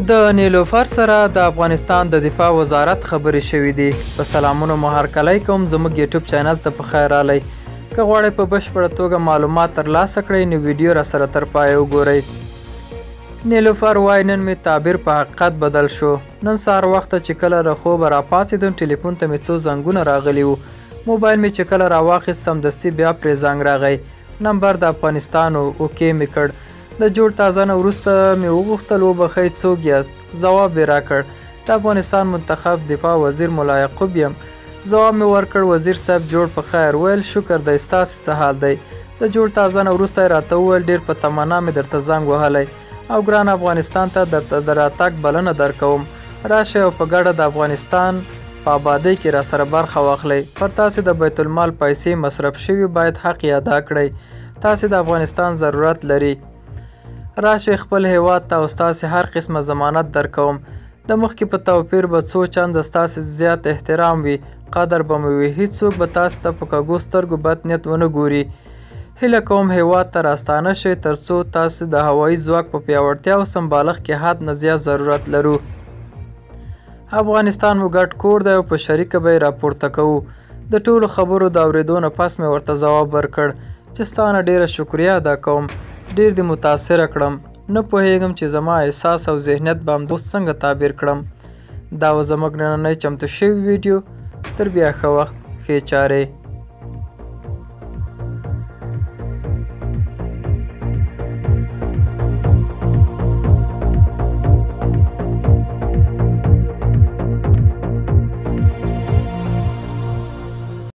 د نیلوفر سره د افغانستان د دفاع وزارت خبرې شوې دي. په سلامونو مو هرکلی کوم. زموږ یوټیوب چینل ته په خیر رالی. که غواړئ په بشپړه توګه معلومات ترلاسه کړئ نو ویډیو را سره تر پایه وګورئ. نیلوفر وایي نن مې تعبیر په حقیقت بدل شو. نن سهار وخته چې کله له خوبه راپاڅېدم ټلیفون ته مې څو زنګونه راغلي وو. موبایل مې چې کله راواخیست سمدستي بیا پرې زنګ راغی. نمبر د افغانستان و. اوکې مې کړ. د جوړ تازه نه وروسته مې وغوښتل وبخئ څوک یاست. ځواب یې راکړ د افغانستان منتخب دفاع وزیر ملا یعقوب یم. ځواب مې ورکړ وزیر صاحب جوړ په خیر. ویل شکر دی ستاسې څه حال دی. د جوړ تازه نه وروسته یې راته وویل ډېر په تمنا مې درته زنګ وهلی او ګران افغانستان ته درته د راتګ بلنه درکوم. راشئ او په ګډه د افغانستان په آبادۍ کې را سره برخه واخلئ. پر تاسې د بیت المال پیسې مصرف شوي باید حق یې ادا کړئ. تاسې د افغانستان ضرورت لري. راشئ خپل هیواد ته او ستاسې هر قسمه ضمانت درکوم. د مخکې په توپیر به څو چنده ستاسې زیات احترام وي، قدر به مو وي. هیڅوک به تاسې ته په کږو سترګو بد نیت ونه ګوري. هیله کوم هیواد ته راستانه شئ ترڅو تاسې د هوایي ځواک په پیاوړتیا او سمبالښت کې حد نه زیات ضرورت لرو. افغانستان مو ګډ کور دی او په شریکه به یې راپورته کوو. د ټولو خبرو د اورېدو نه پس مې ورته ځواب ورکړ چې ستا نه ډېره شکریه ادا کوم. ډېر دې متاثره کړم. نه پوهیږم چې زما احساس او ذهنیت به همدوس څنګه تعبیر کړم. دا و زموږ نننی چمتو شوی ویډیو. تر بیا ښه وخت، ښې چارې.